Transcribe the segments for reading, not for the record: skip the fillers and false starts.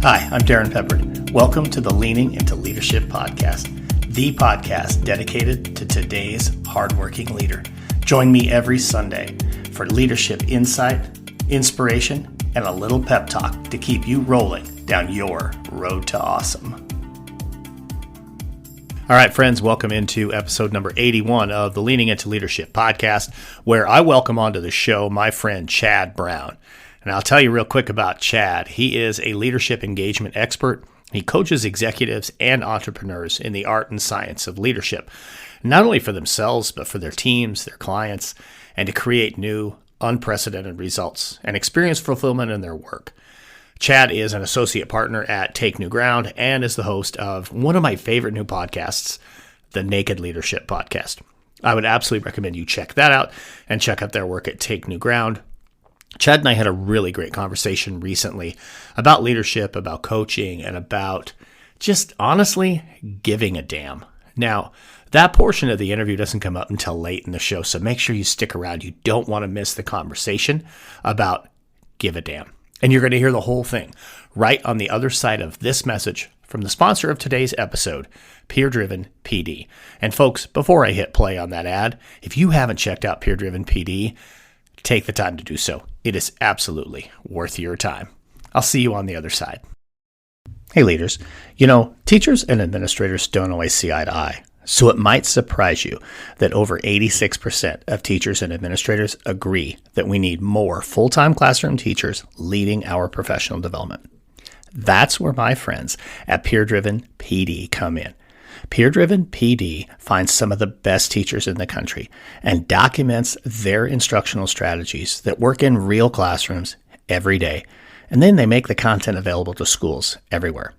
Hi, I'm Darrin Peppard. Welcome to the Leaning into Leadership podcast, the podcast dedicated to today's hardworking leader. Join me every Sunday for leadership insight, inspiration, and a little pep talk to keep you rolling down your road to awesome. All right, friends, welcome into episode number 81 of the Leaning into Leadership podcast, where I welcome onto the show my friend Chad Brown. And I'll tell you real quick about Chad. He is a leadership engagement expert. He coaches executives and entrepreneurs in the art and science of leadership, not only for themselves, but for their teams, their clients, and to create new, unprecedented results and experience fulfillment in their work. Chad is an associate partner at Take New Ground and is the host of one of my favorite new podcasts, the Naked Leadership Podcast. I would absolutely recommend you check that out and check out their work at Take New Ground. Chad and I had a really great conversation recently about leadership, about coaching, and about just honestly giving a damn. Now, that portion of the interview doesn't come up until late in the show, so make sure you stick around. You don't want to miss the conversation about give a damn. And you're going to hear the whole thing right on the other side of this message from the sponsor of today's episode, Peer Driven PD. And folks, before I hit play on that ad, if you haven't checked out Peer Driven PD, take the time to do so. It is absolutely worth your time. I'll see you on the other side. Hey leaders, teachers and administrators don't always see eye to eye. So it might surprise you that over 86% of teachers and administrators agree that we need more full-time classroom teachers leading our professional development. That's where my friends at Peer Driven PD come in. Peer Driven PD finds some of the best teachers in the country and documents their instructional strategies that work in real classrooms every day. And then they make the content available to schools everywhere.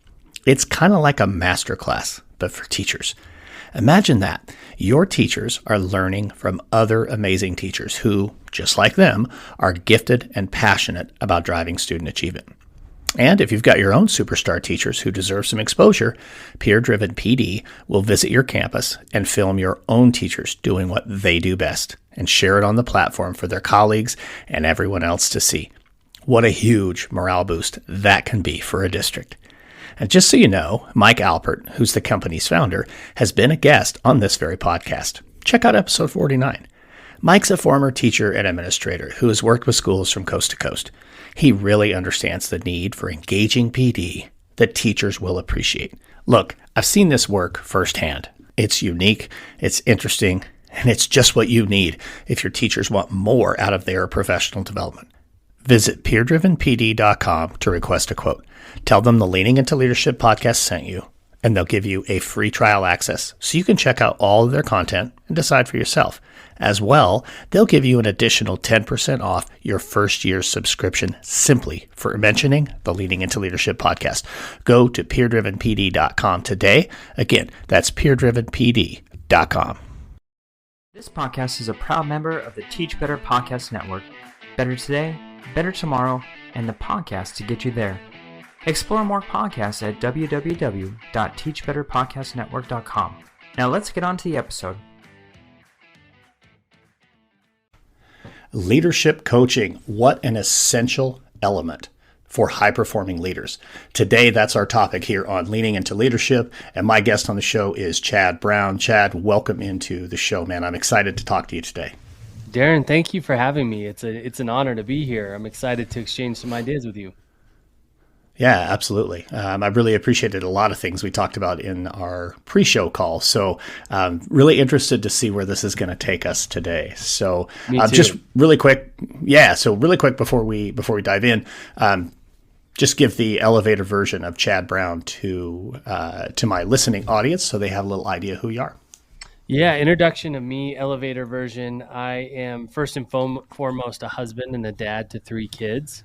It's kind of like a masterclass, but for teachers. Imagine that. Your teachers are learning from other amazing teachers who, just like them, are gifted and passionate about driving student achievement. And if you've got your own superstar teachers who deserve some exposure, Peer Driven PD will visit your campus and film your own teachers doing what they do best and share it on the platform for their colleagues and everyone else to see. What a huge morale boost that can be for a district. And just so you know, Mike Alpert, who's the company's founder, has been a guest on this very podcast. Check out episode 49. Mike's a former teacher and administrator who has worked with schools from coast to coast. He really understands the need for engaging PD that teachers will appreciate. Look, I've seen this work firsthand. It's unique, it's interesting, and it's just what you need if your teachers want more out of their professional development. Visit peerdrivenpd.com to request a quote. Tell them the Leaning into Leadership podcast sent you, and they'll give you a free trial access so you can check out all of their content and decide for yourself. As well, they'll give you an additional 10% off your first year's subscription simply for mentioning the Leaning into Leadership podcast. Go to peerdrivenpd.com today. Again, that's peerdrivenpd.com. This podcast is a proud member of the Teach Better Podcast Network. Better today, better tomorrow, and the podcast to get you there. Explore more podcasts at www.teachbetterpodcastnetwork.com. Now let's get on to the episode. Leadership coaching, what an essential element for high-performing leaders. Today, that's our topic here on Leaning into Leadership, and my guest on the show is Chad Brown. Chad, welcome into the show, man. I'm excited to talk to you today. Darrin, thank you for having me. It's an honor to be here. I'm excited to exchange some ideas with you. Yeah, absolutely. I really appreciated a lot of things we talked about in our pre-show call. So really interested to see where this is going to take us today. So just really quick. Yeah. So really quick before we dive in, just give the elevator version of Chad Brown to my listening audience so they have a little idea who you are. Yeah, introduction of me, elevator version. I am first and foremost a husband and a dad to 3 kids.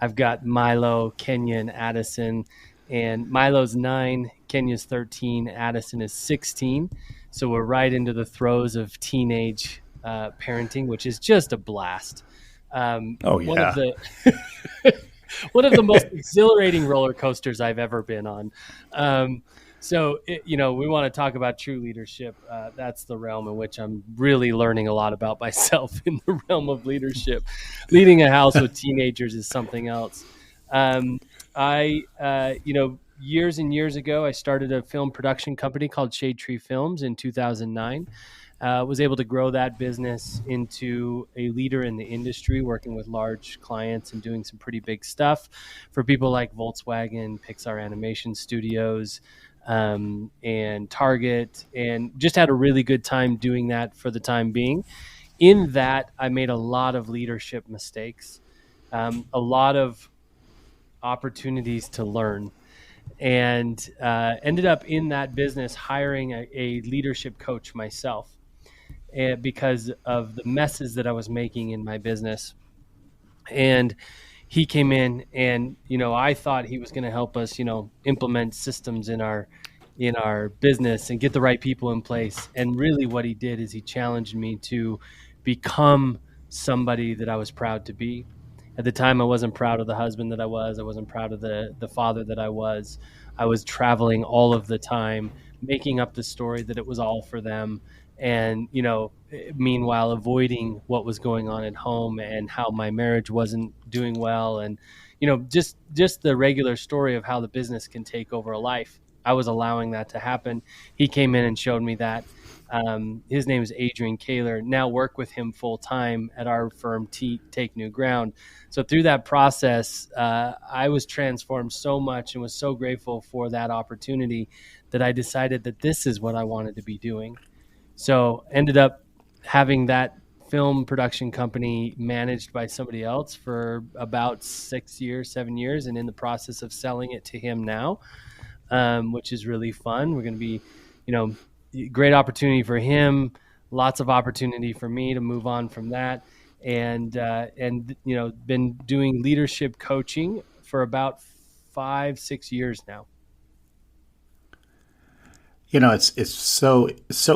I've got Milo, Kenya, and Addison. And Milo's 9, Kenya's 13, Addison is 16. So we're right into the throes of teenage parenting, which is just a blast. One of the most exhilarating roller coasters I've ever been on. We want to talk about true leadership. That's the realm in which I'm really learning a lot about myself in the realm of leadership. Leading a house with teenagers is something else. Years and years ago, I started a film production company called Shade Tree Films in 2009. Was able to grow that business into a leader in the industry, working with large clients and doing some pretty big stuff for people like Volkswagen, Pixar Animation Studios, and Target, and just had a really good time doing that for the time being. In that, I made a lot of leadership mistakes, a lot of opportunities to learn, and ended up in that business hiring a leadership coach myself, and because of the messes that I was making in my business. And he came in, and I thought he was going to help us implement systems in our business and get the right people in place. And really what he did is he challenged me to become somebody that I was proud to be. At the time, I wasn't proud of the husband that I wasn't proud of the father that I was traveling all of the time, making up the story that it was all for them, and meanwhile avoiding what was going on at home and how my marriage wasn't doing well, and just the regular story of how the business can take over a life. I was allowing that to happen. He came in and showed me that. His name is Adrian Kaler. Now work with him full time at our firm, Take New Ground. So through that process, I was transformed so much and was so grateful for that opportunity that I decided that this is what I wanted to be doing. So ended up having that film production company managed by somebody else for about 7 years, and in the process of selling it to him now, which is really fun. We're going to be, great opportunity for him, lots of opportunity for me to move on from that, and been doing leadership coaching for about 5-6 years now. It's so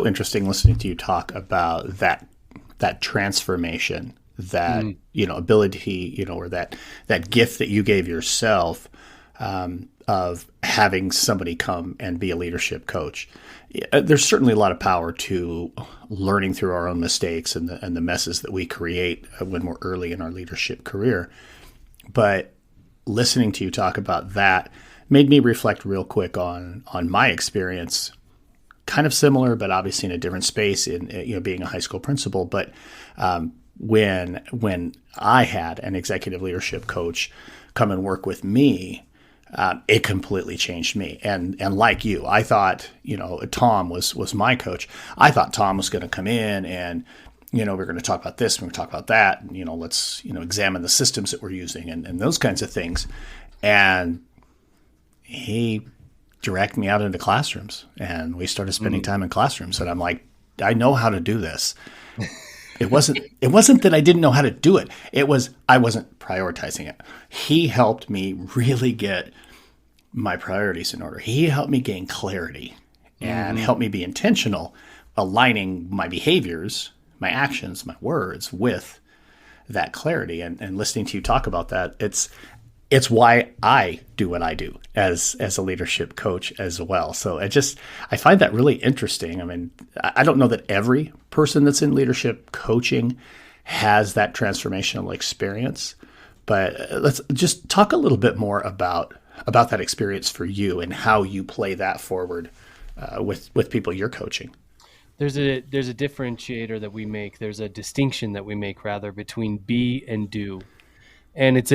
interesting listening to you talk about that transformation, that ability, or that gift that you gave yourself, of having somebody come and be a leadership coach. There's certainly a lot of power to learning through our own mistakes and the messes that we create when we're early in our leadership career. But listening to you talk about that made me reflect real quick on my experience, kind of similar, but obviously in a different space, in being a high school principal. But when I had an executive leadership coach come and work with me, it completely changed me. And like you, I thought, Tom was my coach. I thought Tom was going to come in and, we're going to talk about this, we're going to talk about that, and, let's, examine the systems that we're using and those kinds of things. And he directed me out into classrooms, and we started spending time in classrooms. And I'm like, I know how to do this. It wasn't that I didn't know how to do it. It was, I wasn't prioritizing it. He helped me really get my priorities in order. He helped me gain clarity and helped me be intentional, aligning my behaviors, my actions, my words with that clarity. And listening to you talk about that, it's why I do what I do as a leadership coach as well. So I find that really interesting. I mean, I don't know that every person that's in leadership coaching has that transformational experience, but let's just talk a little bit more about that experience for you and how you play that forward with people you're coaching. There's a differentiator that we make. There's a distinction that we make, rather, between be and do. And it's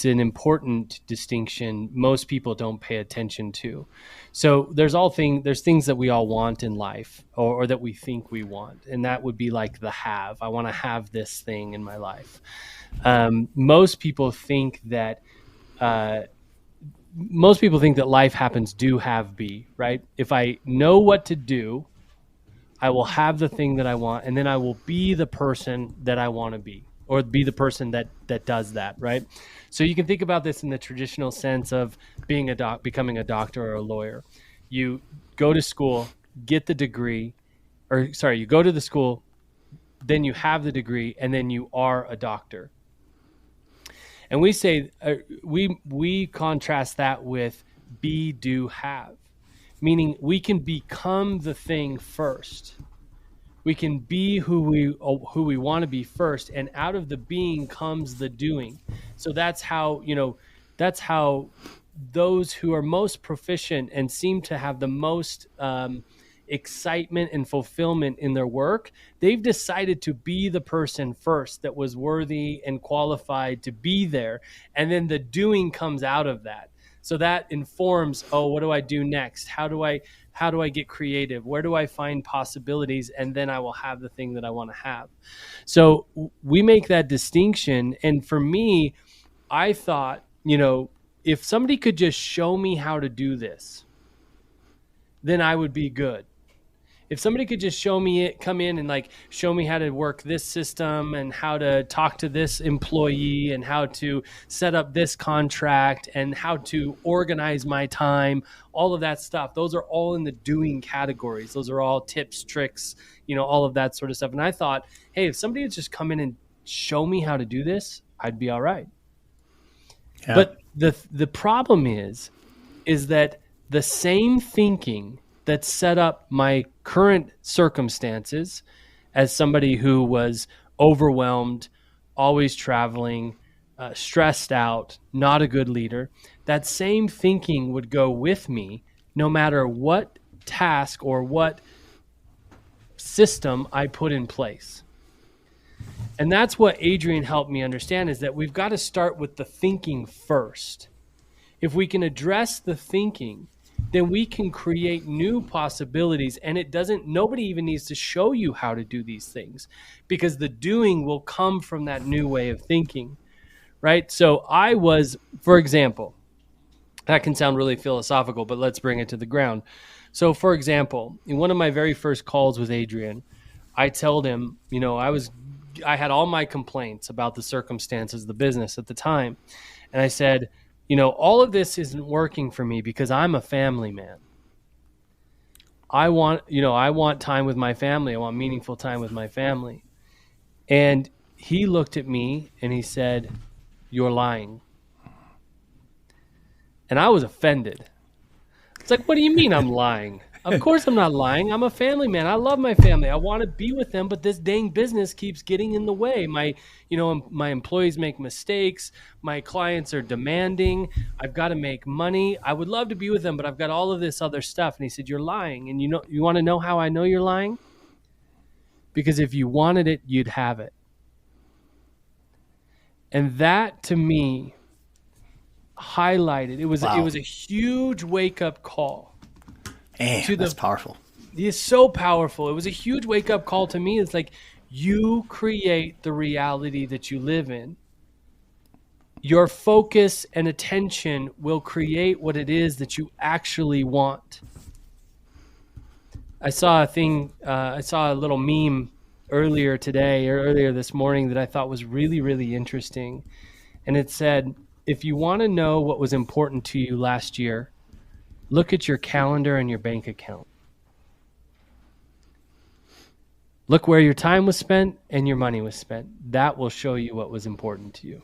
an important distinction most people don't pay attention to. So there's things that we all want in life, or that we think we want, and that would be like the have. I want to have this thing in my life. Most people think that life happens do, have, be, right? If I know what to do, I will have the thing that I want, and then I will be the person that I want to be, or be the person that does that, right? So you can think about this in the traditional sense of becoming a doctor or a lawyer. You go to school, get the degree, you go to the school, then you have the degree, and then you are a doctor. And we say, we contrast that with be, do, have, meaning we can become the thing first. We can be who we want to be first, and out of the being comes the doing. So that's how That's how those who are most proficient and seem to have the most excitement and fulfillment in their work, they've decided to be the person first that was worthy and qualified to be there. And then the doing comes out of that. So that informs, oh, what do I do next? How do I get creative? Where do I find possibilities? And then I will have the thing that I want to have. So we make that distinction. And for me, I thought, if somebody could just show me how to do this, then I would be good. If somebody could just show me it, come in and like show me how to work this system and how to talk to this employee and how to set up this contract and how to organize my time, all of that stuff. Those are all in the doing categories. Those are all tips, tricks, all of that sort of stuff. And I thought, hey, if somebody would just come in and show me how to do this, I'd be all right. Yeah. But the problem is that the same thinking that set up my current circumstances as somebody who was overwhelmed, always traveling, stressed out, not a good leader, that same thinking would go with me no matter what task or what system I put in place. And that's what Adrian helped me understand, is that we've got to start with the thinking first. If we can address the thinking, then we can create new possibilities. And nobody even needs to show you how to do these things, because the doing will come from that new way of thinking, right? So I was, for example, that can sound really philosophical, but let's bring it to the ground. So for example, in one of my very first calls with Adrian, I told him, I had all my complaints about the circumstances of the business at the time. And I said, all of this isn't working for me because I'm a family man. I want time with my family. I want meaningful time with my family. And he looked at me and he said, "You're lying." And I was offended. It's like, what do you mean I'm lying? Of course I'm not lying. I'm a family man. I love my family. I want to be with them, but this dang business keeps getting in the way. My employees make mistakes. My clients are demanding. I've got to make money. I would love to be with them, but I've got all of this other stuff. And he said, "You're lying." And you want to know how I know you're lying? Because if you wanted it, you'd have it. And that to me highlighted, it was a huge wake-up call. That's powerful. It's so powerful. It was a huge wake-up call to me. It's like, you create the reality that you live in. Your focus and attention will create what it is that you actually want. I saw a little meme earlier this morning that I thought was really, really interesting. And it said, if you want to know what was important to you last year, look at your calendar and your bank account. Look where your time was spent and your money was spent. That will show you what was important to you.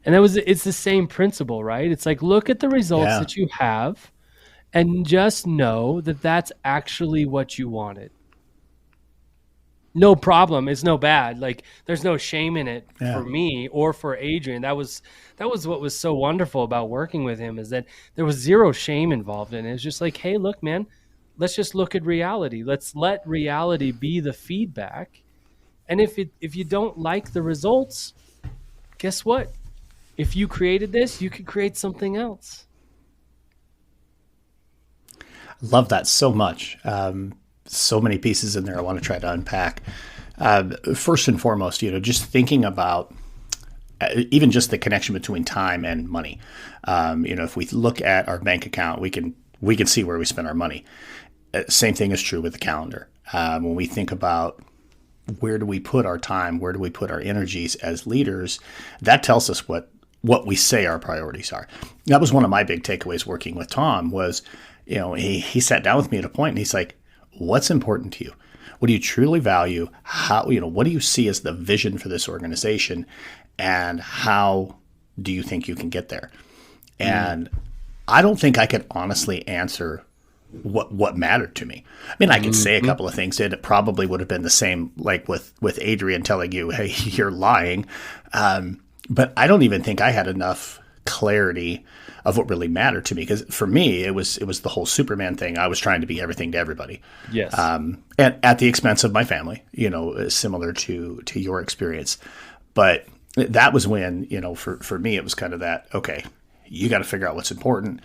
And it's the same principle, right? It's like, look at the results that you have and just know that that's actually what you wanted. No problem. It's no bad. Like, there's no shame in it for me or for Adrian. That was what was so wonderful about working with him, is that there was zero shame involved in it. It's just like, hey, look, man, let's just look at reality. Let's let reality be the feedback. And if you don't like the results, guess what? If you created this, you could create something else. Love that so much. So many pieces in there I want to try to unpack. First and foremost, just thinking about even just the connection between time and money. If we look at our bank account, we can see where we spend our money. Same thing is true with the calendar. When we think about where do we put our time, where do we put our energies as leaders, that tells us what we say our priorities are. That was one of my big takeaways working with Tom was, he sat down with me at a point and he's like, what's important to you? What do you truly value? What do you see as the vision for this organization? And how do you think you can get there? And I don't think I could honestly answer what mattered to me. I mean, I could say a couple of things that it probably would have been the same, like with Adrian telling you, hey, you're lying. but I don't even think I had enough clarity of what really mattered to me. Because for me, it was the whole Superman thing. I was trying to be everything to everybody. Yes. And at the expense of my family, similar to your experience. But that was when, for me, it was kind of that, okay, you got to figure out what's important.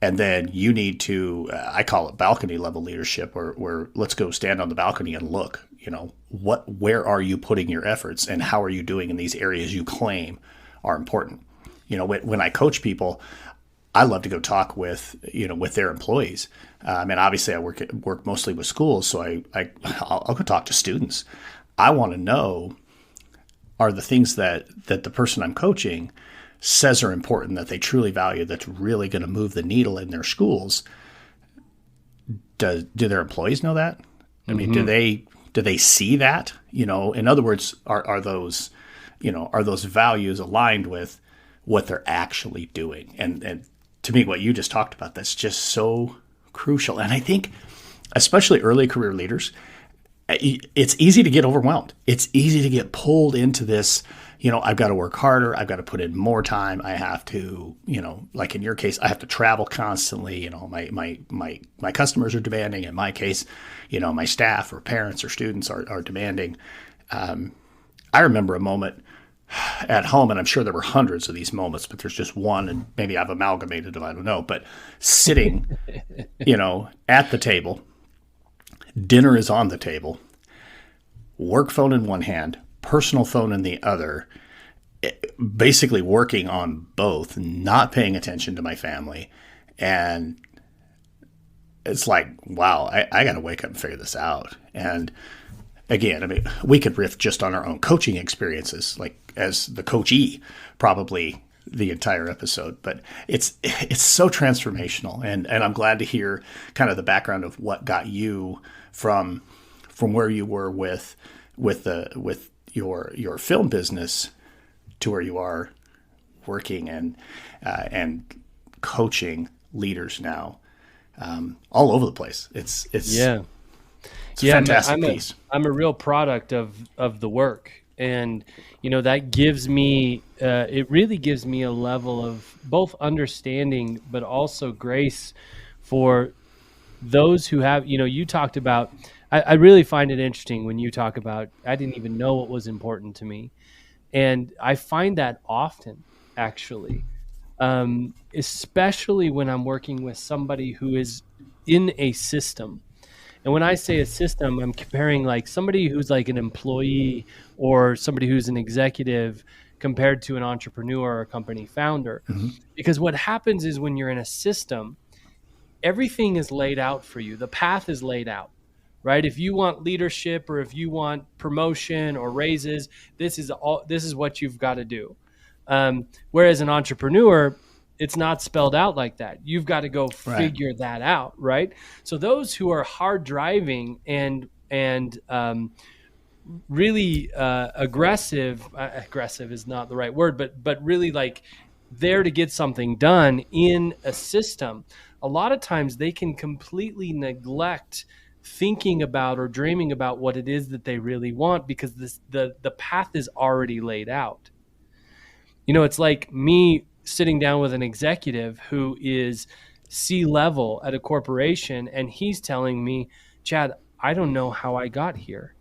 And then you need to, I call it balcony level leadership, where let's go stand on the balcony and look, where are you putting your efforts and how are you doing in these areas you claim are important? When I coach people, I love to go talk with their employees. And obviously I work mostly with schools. So I'll go talk to students. I want to know, are the things that the person I'm coaching says are important, that they truly value, that's really going to move the needle in their schools. Do their employees know that? I mean, do they see that? In other words, are those values aligned with what they're actually doing? And to me, what you just talked about, that's just so crucial. And I think, especially early career leaders, it's easy to get overwhelmed. It's easy to get pulled into this, I've got to work harder. I've got to put in more time. I have to, like in your case, I have to travel constantly. My customers are demanding. In my case, my staff or parents or students are demanding. I remember a moment at home, and I'm sure there were hundreds of these moments, but there's just one, and maybe I've amalgamated them, I don't know, but sitting, at the table, dinner is on the table, work phone in one hand, personal phone in the other, basically working on both, not paying attention to my family. And it's like, wow, I got to wake up and figure this out. And again, I mean, we could riff just on our own coaching experiences, like as the coachee, probably the entire episode, but it's so transformational. And I'm glad to hear kind of the background of what got you from where you were with your film business to where you are working and coaching leaders now, all over the place. It's a fantastic piece. I'm a real product of the work, and that gives me it really gives me a level of both understanding but also grace for those who have, you talked about, I really find it interesting when you talk about, I didn't even know what was important to me. And I find that often, actually, especially when I'm working with somebody who is in a system. And when I say a system, I'm comparing like somebody who's like an employee or somebody who's an executive compared to an entrepreneur or a company founder. Mm-hmm. Because what happens is when you're in a system, everything is laid out for you. The path is laid out, right? If you want leadership or if you want promotion or raises, this is what you've got to do. Whereas an entrepreneur, it's not spelled out like that. You've got to go figure that out, right? So those who are hard driving and really aggressive is not the right word, but really like there to get something done in a system, a lot of times they can completely neglect thinking about or dreaming about what it is that they really want because the path is already laid out. It's like me sitting down with an executive who is C-level at a corporation, and he's telling me, Chad, I don't know how I got here.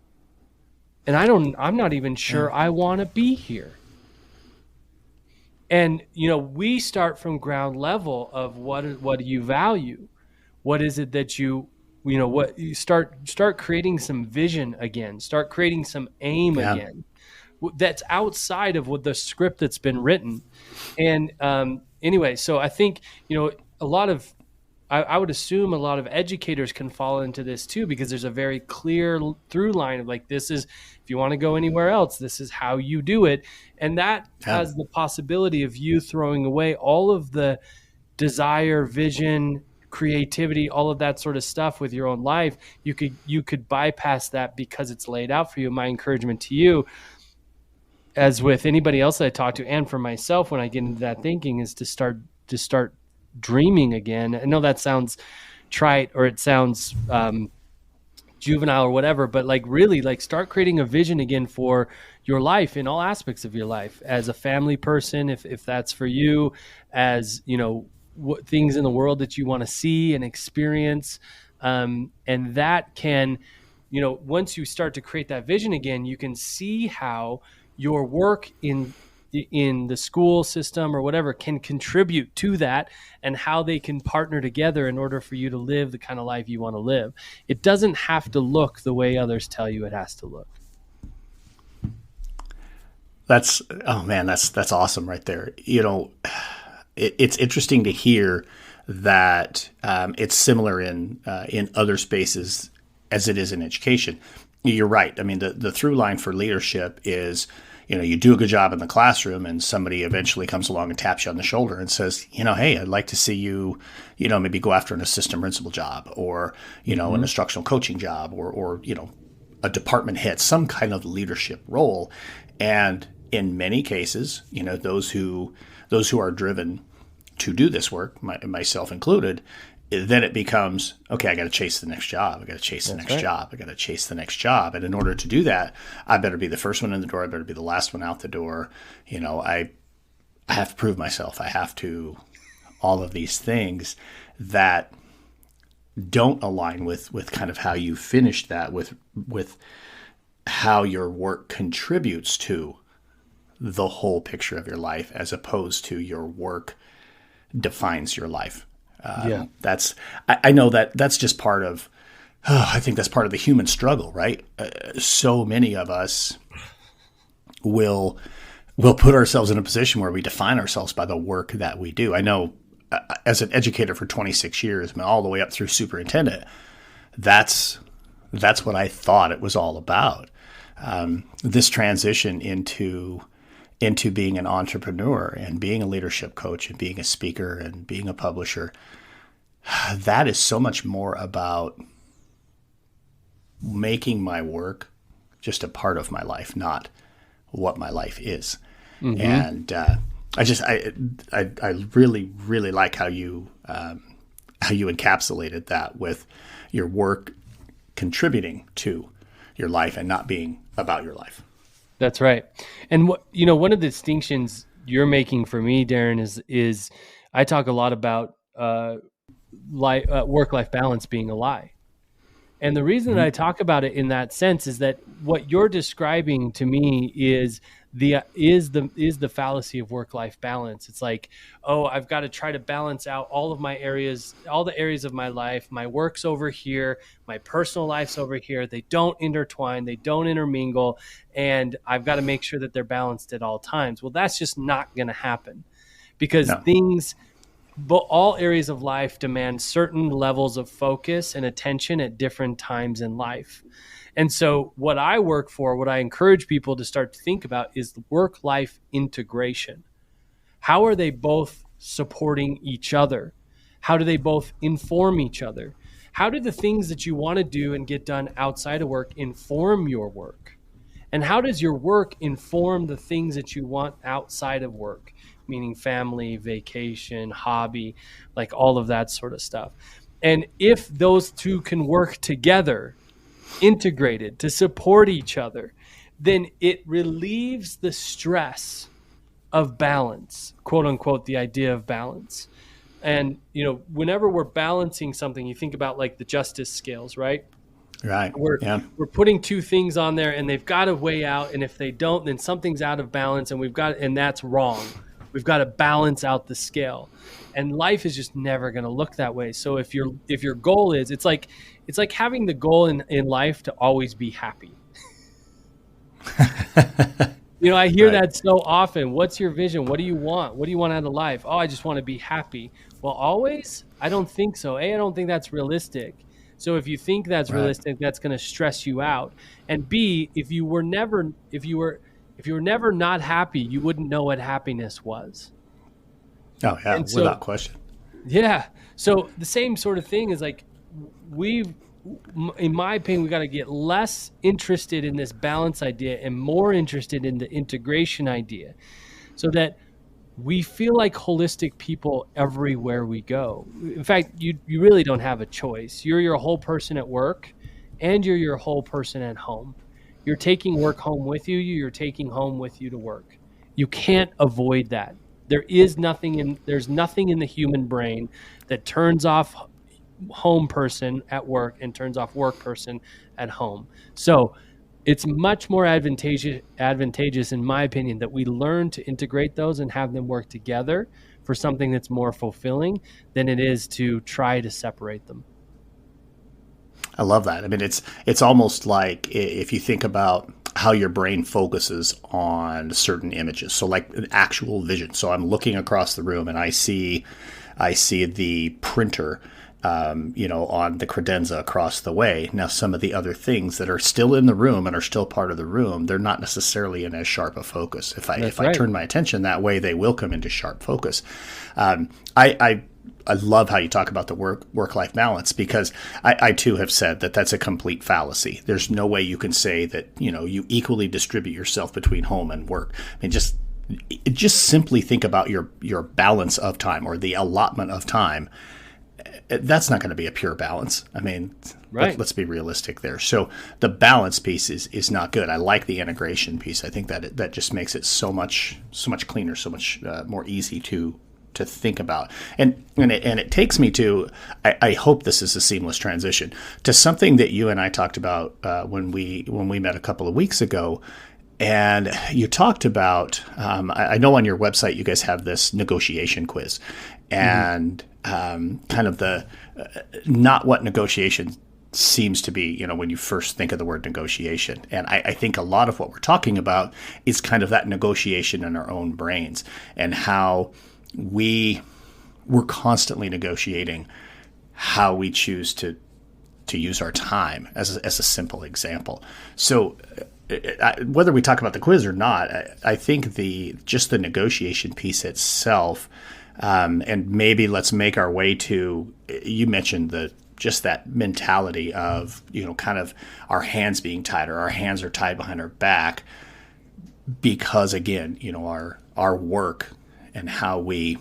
And I'm not even sure I want to be here. And, we start from ground level of what do you value? What is it that you start creating some vision again, start creating some aim again. That's outside of what the script that's been written. And anyway, so I think, a lot of, I would assume a lot of educators can fall into this too, because there's a very clear through line of like, this is, if you want to go anywhere else, this is how you do it. And that has the possibility of you throwing away all of the desire, vision, creativity, all of that sort of stuff with your own life. You could bypass that because it's laid out for you. My encouragement to you, as with anybody else that I talk to, and for myself when I get into that thinking, is to start dreaming again. I know that sounds trite or it sounds juvenile or whatever, but like really like start creating a vision again for your life, in all aspects of your life, as a family person, if that's for you, as, what things in the world that you want to see and experience. And that can, once you start to create that vision again, you can see how your work in the school system or whatever can contribute to that, and how they can partner together in order for you to live the kind of life you want to live. It doesn't have to look the way others tell you it has to look. That's awesome right there. It's interesting to hear that it's similar in other spaces as it is in education. You're right. I mean, the through line for leadership is, you do a good job in the classroom and somebody eventually comes along and taps you on the shoulder and says, hey, I'd like to see you, maybe go after an assistant principal job, or, an instructional coaching job, or, a department head, some kind of leadership role. And in many cases, those who are driven to do this work, myself included, then it becomes, okay, I got to chase the next job. I got to chase the next job. I got to chase the next job. And in order to do that, I better be the first one in the door. I better be the last one out the door. I have to prove myself. I have to, all of these things that don't align with kind of how you finished that, with how your work contributes to the whole picture of your life, as opposed to your work defines your life. I know that's just part of, I think that's part of the human struggle, right? So many of us will put ourselves in a position where we define ourselves by the work that we do. I know as an educator for 26 years, all the way up through superintendent, that's what I thought it was all about. This transition into being an entrepreneur and being a leadership coach and being a speaker and being a publisher, that is so much more about making my work just a part of my life, not what my life is. Mm-hmm. And I really, really like how you encapsulated that with your work contributing to your life and not being about your life. That's right. And one of the distinctions you're making for me, Darrin, is I talk a lot about work-life balance being a lie. And the reason that I talk about it in that sense is that what you're describing to me is the fallacy of work-life balance. It's like, oh, I've got to try to balance out all the areas of my life. My work's over here, my personal life's over here. They don't intertwine, they don't intermingle, and I've got to make sure that they're balanced at all times. Well, that's just not going to happen, because all areas of life demand certain levels of focus and attention at different times in life. And so what I encourage people to start to think about is work-life integration. How are they both supporting each other? How do they both inform each other? How do the things that you want to do and get done outside of work inform your work? And how does your work inform the things that you want outside of work, meaning family, vacation, hobby, like all of that sort of stuff? And if those two can work together, integrated to support each other, then it relieves the stress of balance, quote unquote, the idea of balance. And, whenever we're balancing something, you think about like the justice scales, right? Right. We're putting two things on there and they've got to weigh out. And if they don't, then something's out of balance and that's wrong. We've got to balance out the scale. And life is just never going to look that way. So if your goal is, it's like having the goal in life to always be happy. I hear that so often. What's your vision? What do you want? What do you want out of life? Oh, I just want to be happy. Well, always? I don't think so. I don't think that's realistic. So if you think that's realistic, that's going to stress you out. And B, if you were never not happy, you wouldn't know what happiness was. Oh yeah, without question. Yeah. So the same sort of thing is like in my opinion, we got to get less interested in this balance idea and more interested in the integration idea, so that we feel like holistic people everywhere we go. In fact, you really don't have a choice. You're your whole person at work and you're your whole person at home. You're taking work home with you. You're taking home with you to work. You can't avoid that. There's nothing in the human brain that turns off home person at work and turns off work person at home. So it's much more advantageous, in my opinion, that we learn to integrate those and have them work together for something that's more fulfilling than it is to try to separate them. I love that. I mean, it's almost like if you think about how your brain focuses on certain images. So like an actual vision. So I'm looking across the room and I see the printer, on the credenza across the way. Now, some of the other things that are still in the room and are still part of the room, they're not necessarily in as sharp a focus. If I turn my attention that way, they will come into sharp focus. I love how you talk about the work-life balance, because I too have said that that's a complete fallacy. There's no way you can say that, you equally distribute yourself between home and work. I mean, just simply think about your balance of time, or the allotment of time. That's not going to be a pure balance. I mean, right. Let's be realistic there. So the balance piece is not good. I like the integration piece. I think that just makes it so much cleaner, so much more easy to think about. And it takes me to, I hope this is a seamless transition, to something that you and I talked about when we met a couple of weeks ago. And you talked about, I know on your website you guys have this negotiation quiz, and kind of the not what negotiation seems to be, when you first think of the word negotiation. And I think a lot of what we're talking about is kind of that negotiation in our own brains, and how we're constantly negotiating how we choose to use our time, as a simple example. So whether we talk about the quiz or not, I think just the negotiation piece itself, and maybe let's make our way to, you mentioned just that mentality of, kind of our hands being tied, or our hands are tied behind our back, because again, our work and how we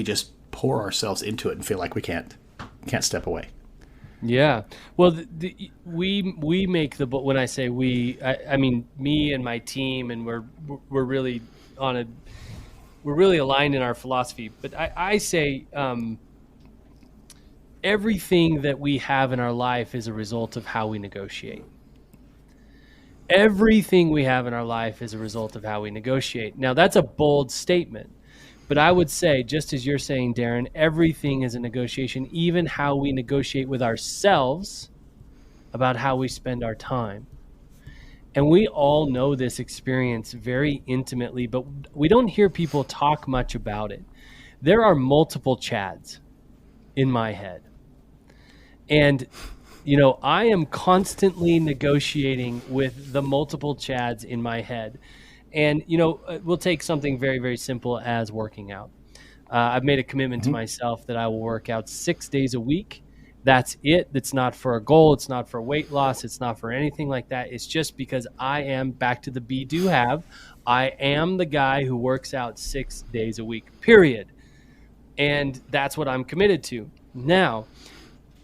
just pour ourselves into it and feel like we can't step away. Yeah. Well, we make when I say we, I mean me and my team, and we're really we're really aligned in our philosophy. But I say everything that we have in our life is a result of how we negotiate. Everything we have in our life is a result of how we negotiate. Now, that's a bold statement, but I would say, just as you're saying, Darrin, everything is a negotiation, even how we negotiate with ourselves about how we spend our time. And we all know this experience very intimately, but we don't hear people talk much about it. There are multiple Chads in my head. And I am constantly negotiating with the multiple Chads in my head. And, we'll take something very, very simple as working out. I've made a commitment to myself that I will work out 6 days a week. That's it. It's not for a goal. It's not for weight loss. It's not for anything like that. It's just because I am, back to the be, do, have. I am the guy who works out 6 days a week, period. And that's what I'm committed to. Now,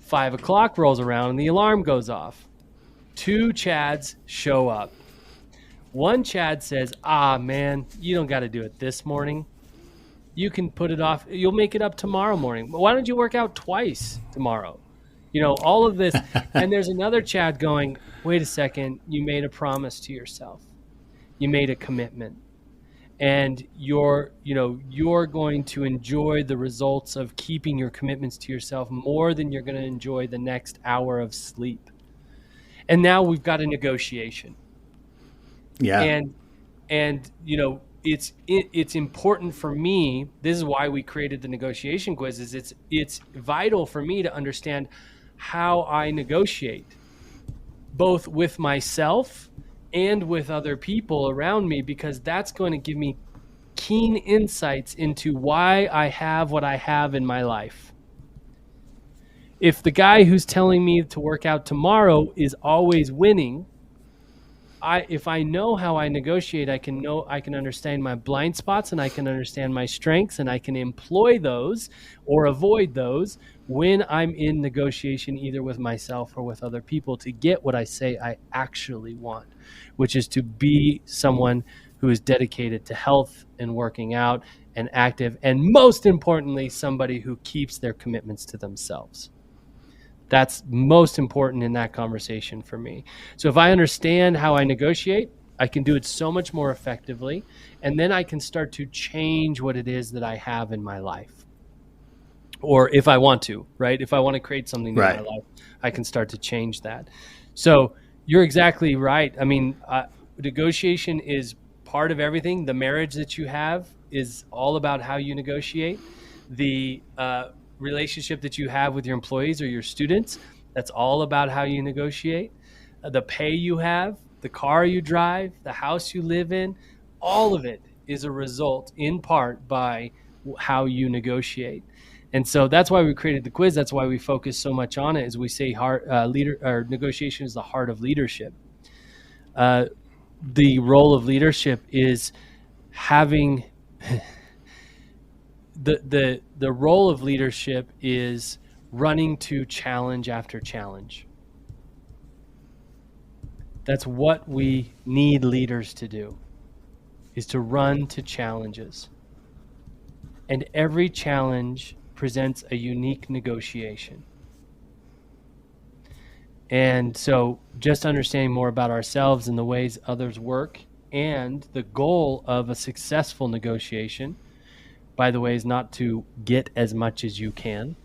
5 o'clock rolls around and the alarm goes off. 2 Chads show up. One Chad says, man, you don't got to do it this morning. You can put it off. You'll make it up tomorrow morning. Why don't you work out twice tomorrow? All of this. And there's another Chad going, wait a second, you made a promise to yourself. You made a commitment. And you're going to enjoy the results of keeping your commitments to yourself more than you're going to enjoy the next hour of sleep. And now we've got a negotiation. Yeah. And it's important for me. This is why we created the negotiation quizzes. It's vital for me to understand how I negotiate, both with myself and with other people around me, because that's going to give me keen insights into why I have what I have in my life. If the guy who's telling me to work out tomorrow is always winning, if I know how I negotiate, I can understand my blind spots, and I can understand my strengths, and I can employ those or avoid those when I'm in negotiation, either with myself or with other people, to get what I say I actually want, which is to be someone who is dedicated to health and working out and active, and most importantly, somebody who keeps their commitments to themselves. That's most important in that conversation for me. So if I understand how I negotiate, I can do it so much more effectively. And then I can start to change what it is that I have in my life. Or if I want to, right? If I want to create something new in my life, I can start to change that. So you're exactly right. I mean, negotiation is part of everything. The marriage that you have is all about how you negotiate. The relationship that you have with your employees or your students, that's all about how you negotiate. The pay you have, the car you drive, the house you live in, all of it is a result in part by how you negotiate. And so that's why we created the quiz. That's why we focus so much on it. As we say, negotiation is the heart of leadership. The role of leadership is having the role of leadership is running to challenge after challenge. That's what we need leaders to do, is to run to challenges. And every challenge presents a unique negotiation. And so just understanding more about ourselves and the ways others work, and the goal of a successful negotiation, by the way, is not to get as much as you can.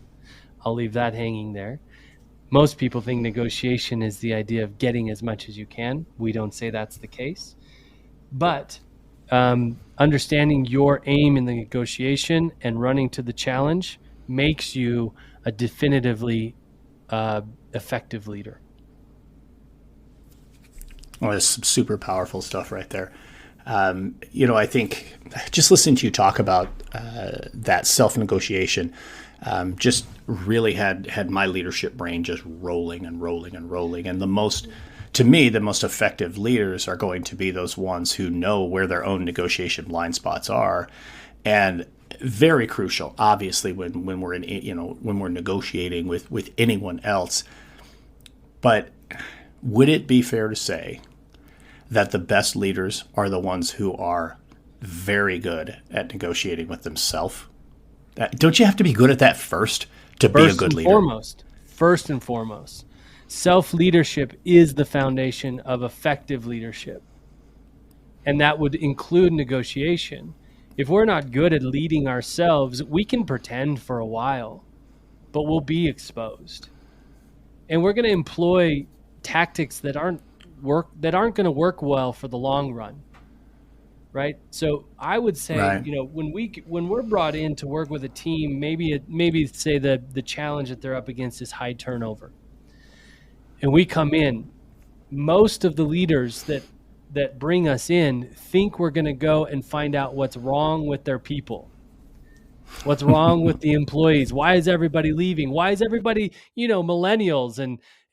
I'll leave that hanging there. Most people think negotiation is the idea of getting as much as you can. We don't say that's the case. But understanding your aim in the negotiation and running to the challenge makes you a definitively effective leader. Well, that's some super powerful stuff right there. I think just listening to you talk about that self-negotiation just really had my leadership brain just rolling and rolling and rolling. And to me, the most effective leaders are going to be those ones who know where their own negotiation blind spots are. And very crucial, obviously, when we're when we're negotiating with anyone else. But would it be fair to say that the best leaders are the ones who are very good at negotiating with themselves? Don't you have to be good at that first to be a good leader? First and foremost, self-leadership is the foundation of effective leadership. And that would include negotiation. If we're not good at leading ourselves, we can pretend for a while, but we'll be exposed. And we're going to employ tactics that aren't going to work well for the long run, right? So I would say, when we're brought in to work with a team, maybe say the challenge that they're up against is high turnover, and we come in, most of the leaders that bring us in think we're going to go and find out what's wrong with their people. What's wrong with the employees? Why is everybody leaving? Why is everybody, millennials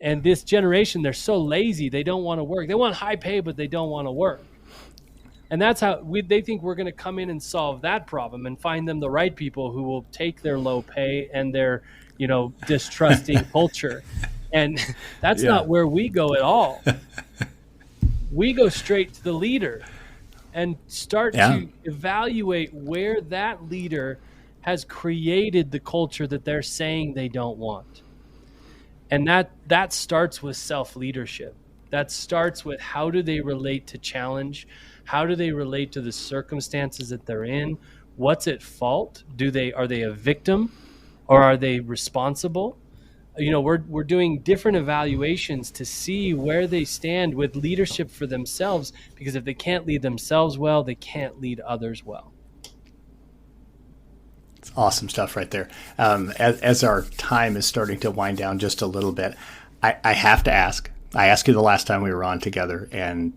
and this generation, they're so lazy. They don't want to work. They want high pay, but they don't want to work. And that's how they think we're going to come in and solve that problem and find them the right people who will take their low pay and their, distrusting culture. And that's not where we go at all. We go straight to the leader and start to evaluate where that leader has created the culture that they're saying they don't want. And that starts with self-leadership. That starts with how do they relate to challenge? How do they relate to the circumstances that they're in? What's at fault? Are they a victim or are they responsible? We're doing different evaluations to see where they stand with leadership for themselves, because if they can't lead themselves well, they can't lead others well. It's awesome stuff right there. As our time is starting to wind down just a little bit, I have to ask. I asked you the last time we were on together, and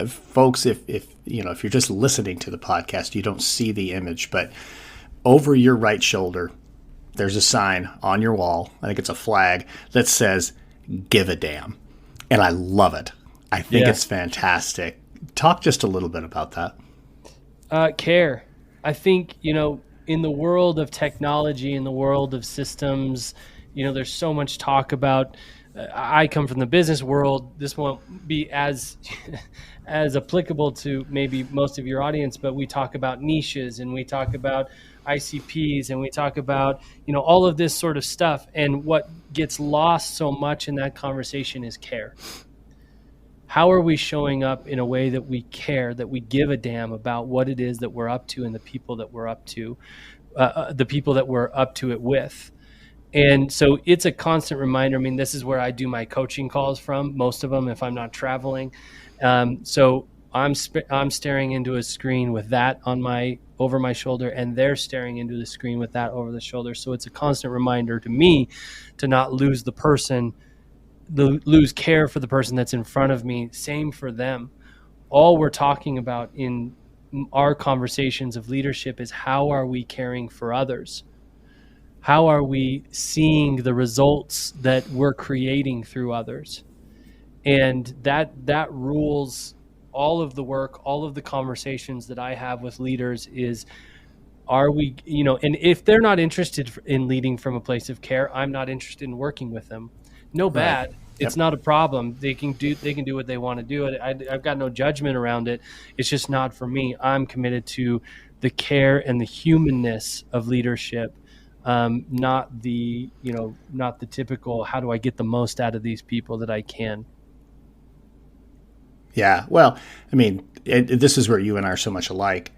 folks, if you're just listening to the podcast, you don't see the image, but over your right shoulder, there's a sign on your wall. I think it's a flag that says "Give a damn," and I love it. I think it's fantastic. Talk just a little bit about that. Care. I think, in the world of technology, in the world of systems, there's so much talk about, I come from the business world. This won't be as as applicable to maybe most of your audience, but we talk about niches and we talk about ICPs and we talk about, all of this sort of stuff. And what gets lost so much in that conversation is care. How are we showing up in a way that we care, that we give a damn about what it is that we're up to and the people that we're up to, it with? And so it's a constant reminder. I mean, this is where I do my coaching calls from, most of them, if I'm not traveling. So I'm staring into a screen with that over my shoulder, and they're staring into the screen with that over the shoulder. So it's a constant reminder to me to not lose lose care for the person that's in front of me. Same for them. All we're talking about in our conversations of leadership is how are we caring for others? How are we seeing the results that we're creating through others? And that rules all of the work, all of the conversations that I have with leaders is, are we, and if they're not interested in leading from a place of care, I'm not interested in working with them. No bad. Right. It's not a problem. They can do what they want to do. I've got no judgment around it. It's just not for me. I'm committed to the care and the humanness of leadership. Not the typical, how do I get the most out of these people that I can? Yeah. Well, I mean, this is where you and I are so much alike.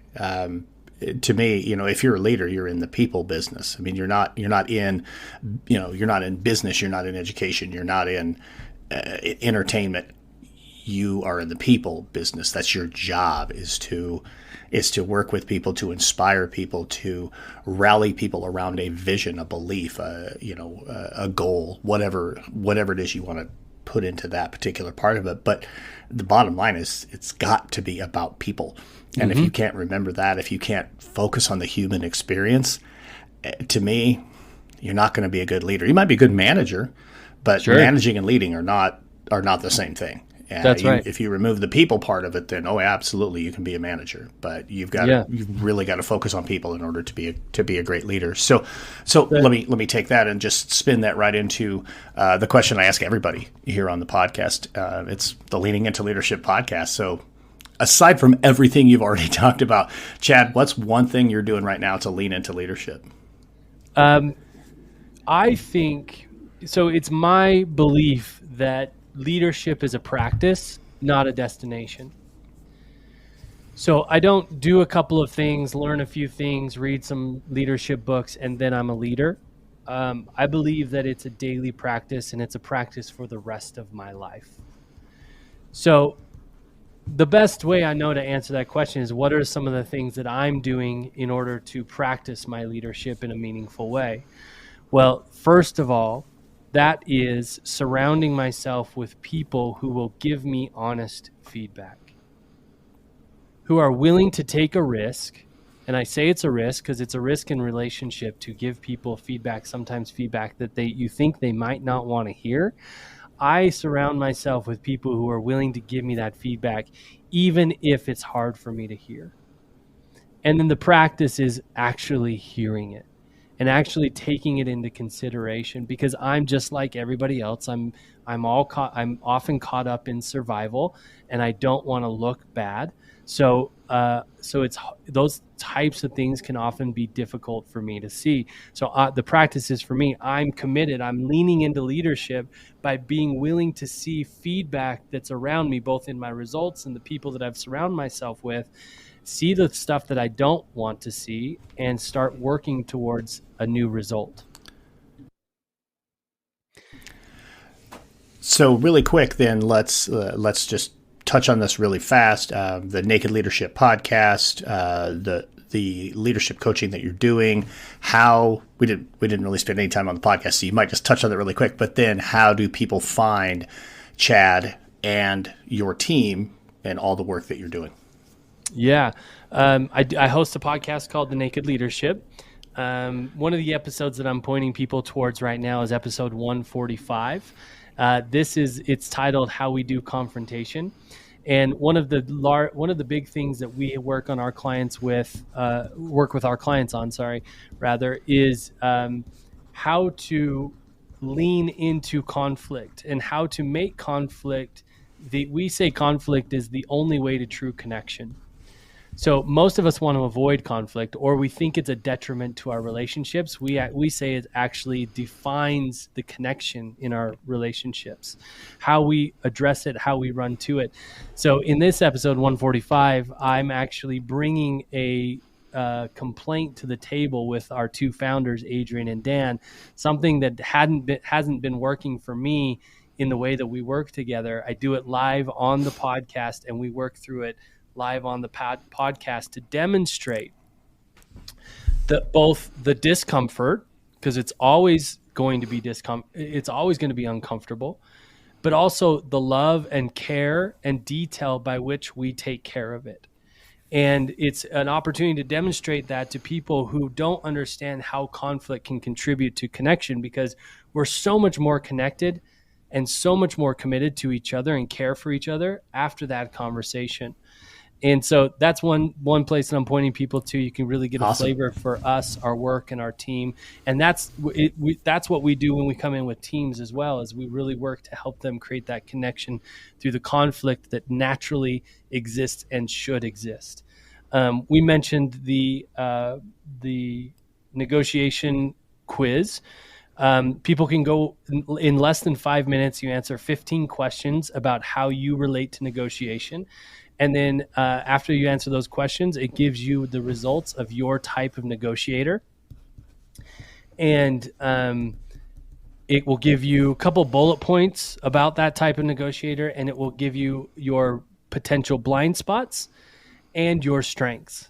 To me, if you're a leader, you're in the people business. I mean, you're not in business, you're not in education, you're not in entertainment. You are in the people business. That's your job, is to work with people, to inspire people, to rally people around a vision, a belief, a goal, whatever it is you want to put into that particular part of it. But the bottom line is it's got to be about people. And if you can't remember that, if you can't focus on the human experience, to me, you're not going to be a good leader. You might be a good manager, but managing and leading are not the same thing. And that's right. If you remove the people part of it, then absolutely you can be a manager. But you've really got to focus on people in order to be a great leader. So let me take that and just spin that right into the question I ask everybody here on the podcast. It's the Leaning Into Leadership podcast. So aside from everything you've already talked about, Chad, what's one thing you're doing right now to lean into leadership? I think so. It's my belief that leadership is a practice, not a destination. So I don't do a couple of things, learn a few things, read some leadership books, and then I'm a leader. I believe that it's a daily practice, and it's a practice for the rest of my life. So the best way I know to answer that question is, what are some of the things that I'm doing in order to practice my leadership in a meaningful way? Well, first of all, that is surrounding myself with people who will give me honest feedback, who are willing to take a risk. And I say it's a risk because it's a risk in relationship to give people feedback, sometimes feedback that you think they might not want to hear. I surround myself with people who are willing to give me that feedback, even if it's hard for me to hear. And then the practice is actually hearing it and actually taking it into consideration, because I'm just like everybody else. I'm often caught up in survival, and I don't want to look bad. So it's those types of things can often be difficult for me to see. So the practice is, for me, I'm committed. I'm leaning into leadership by being willing to see feedback that's around me, both in my results and the people that I've surrounded myself with, see the stuff that I don't want to see, and start working towards a new result. So really quick, then let's just touch on this really fast. The Naked Leadership podcast, the leadership coaching that you're doing. How we didn't really spend any time on the podcast, so you might just touch on that really quick. But then, how do people find Chad and your team and all the work that you're doing? Yeah, I host a podcast called The Naked Leadership. One of the episodes that I'm pointing people towards right now is episode 145. It's titled "How We Do Confrontation." And one of the big things that we work with our clients on, is how to lean into conflict and how to make conflict. We say conflict is the only way to true connection. So most of us want to avoid conflict, or we think it's a detriment to our relationships. We say it actually defines the connection in our relationships, how we address it, how we run to it. So in this episode 145, I'm actually bringing a complaint to the table with our two founders, Adrian and Dan, something that hasn't been working for me in the way that we work together. I do it live on the podcast, and we work through it live on the podcast to demonstrate both the discomfort, because it's always going to be it's always going to be uncomfortable, but also the love and care and detail by which we take care of it. And it's an opportunity to demonstrate that to people who don't understand how conflict can contribute to connection, because we're so much more connected and so much more committed to each other and care for each other after that conversation. And so that's one place that I'm pointing people to. You can really get a flavor for us, our work, and our team. And that's what we do when we come in with teams as well, is we really work to help them create that connection through the conflict that naturally exists and should exist. We mentioned the negotiation quiz. People can go in less than 5 minutes. You answer 15 questions about how you relate to negotiation. And then after you answer those questions, it gives you the results of your type of negotiator. And it will give you a couple bullet points about that type of negotiator, and it will give you your potential blind spots and your strengths.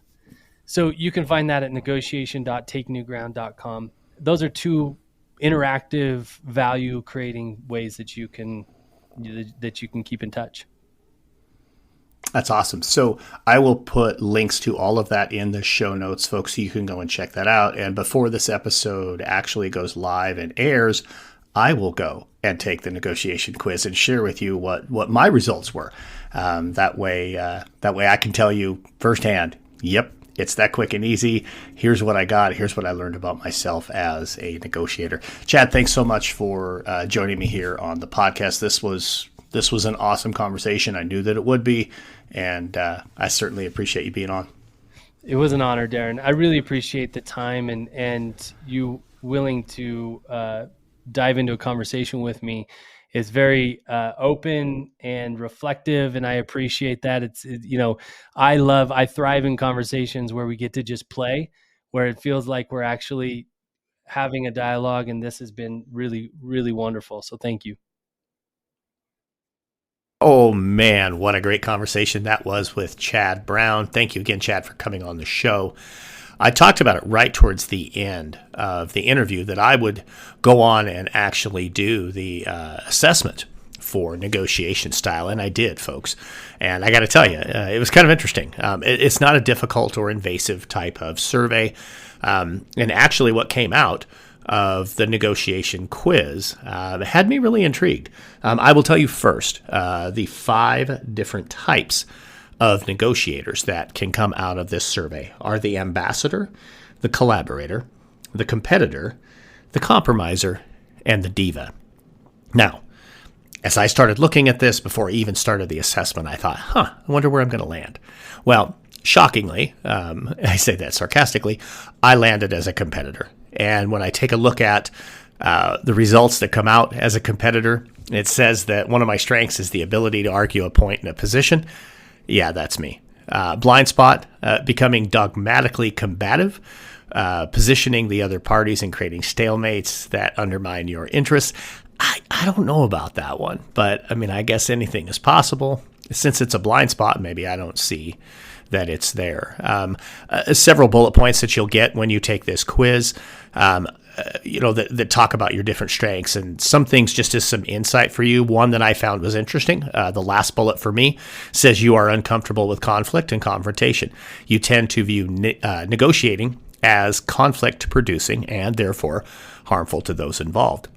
So you can find that at negotiation.takenewground.com. Those are two interactive, value-creating ways that you can keep in touch. That's awesome. So I will put links to all of that in the show notes, folks, so you can go and check that out. And before this episode actually goes live and airs, I will go and take the negotiation quiz and share with you what my results were. That way I can tell you firsthand, yep, it's that quick and easy. Here's what I got. Here's what I learned about myself as a negotiator. Chad, thanks so much for joining me here on the podcast. This was an awesome conversation. I knew that it would be, and I certainly appreciate you being on. It was an honor, Darrin. I really appreciate the time and you willing to dive into a conversation with me. It's very open and reflective, and I appreciate that. I thrive in conversations where we get to just play, where it feels like we're actually having a dialogue, and this has been really, really wonderful. So thank you. Oh, man, what a great conversation that was with Chad Brown. Thank you again, Chad, for coming on the show. I talked about it right towards the end of the interview that I would go on and actually do the assessment for negotiation style, and I did, folks. And I got to tell you, it was kind of interesting. It's not a difficult or invasive type of survey. And actually what came out of the negotiation quiz had me really intrigued. I will tell you first the 5 different types of negotiators that can come out of this survey are the ambassador, the collaborator, the competitor, the compromiser, and the diva. Now, as I started looking at this before I even started the assessment, I thought, I wonder where I'm going to land. Well, shockingly, I say that sarcastically, I landed as a competitor. And when I take a look at the results that come out as a competitor, it says that one of my strengths is the ability to argue a point in a position. Yeah, that's me. Blind spot, becoming dogmatically combative, positioning the other parties and creating stalemates that undermine your interests. I don't know about that one, but I mean, I guess anything is possible. Since it's a blind spot, maybe I don't see that it's there. Several bullet points that you'll get when you take this quiz, that talk about your different strengths, and some things just as some insight for you. One that I found was interesting. The last bullet for me says you are uncomfortable with conflict and confrontation. You tend to view negotiating as conflict producing and therefore harmful to those involved.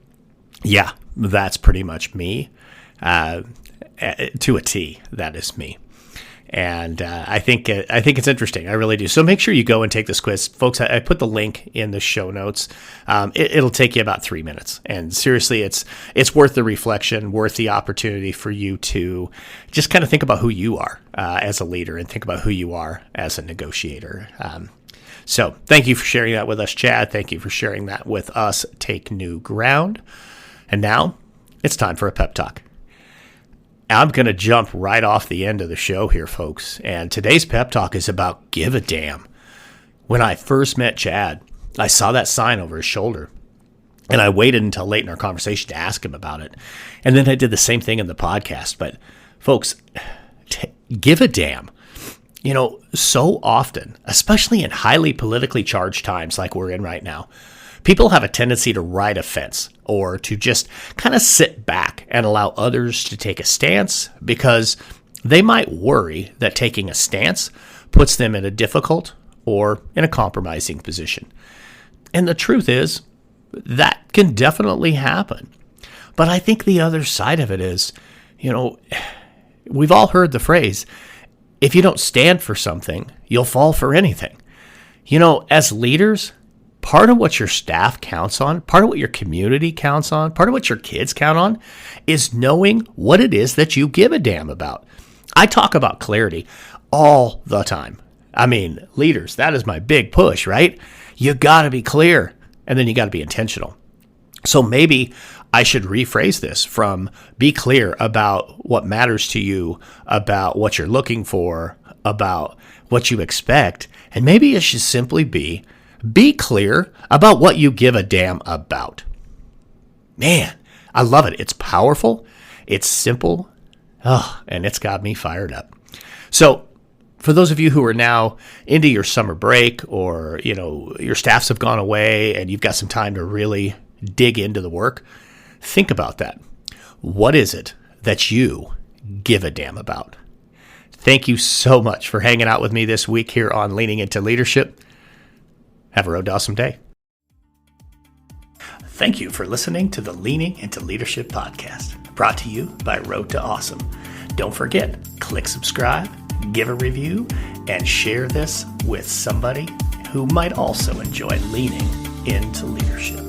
Yeah, that's pretty much me. To a T, that is me. And I think it's interesting. I really do. So make sure you go and take this quiz. Folks, I put the link in the show notes. It'll take you about 3 minutes. And seriously, it's worth the reflection, worth the opportunity for you to just kind of think about who you are as a leader and think about who you are as a negotiator. So thank you for sharing that with us, Chad. Thank you for sharing that with us. Take new ground. And now it's time for a pep talk. I'm going to jump right off the end of the show here, folks. And today's pep talk is about give a damn. When I first met Chad, I saw that sign over his shoulder. And I waited until late in our conversation to ask him about it. And then I did the same thing in the podcast. But folks, give a damn. You know, so often, especially in highly politically charged times like we're in right now, people have a tendency to ride a fence or to just kind of sit back and allow others to take a stance because they might worry that taking a stance puts them in a difficult or in a compromising position. And the truth is, that can definitely happen. But I think the other side of it is, you know, we've all heard the phrase, if you don't stand for something, you'll fall for anything. You know, as leaders, part of what your staff counts on, part of what your community counts on, part of what your kids count on is knowing what it is that you give a damn about. I talk about clarity all the time. I mean, leaders, that is my big push, right? You got to be clear, and then you got to be intentional. So maybe I should rephrase this from be clear about what matters to you, about what you're looking for, about what you expect, and maybe it should simply be clear about what you give a damn about. Man, I love it. It's powerful. It's simple. And it's got me fired up. So for those of you who are now into your summer break or, you know, your staffs have gone away and you've got some time to really dig into the work, think about that. What is it that you give a damn about? Thank you so much for hanging out with me this week here on Leaning Into Leadership. Have a road awesome day. Thank you for listening to the Leaning Into Leadership podcast, brought to you by Road to Awesome. Don't forget, click subscribe, give a review, and share this with somebody who might also enjoy leaning into leadership.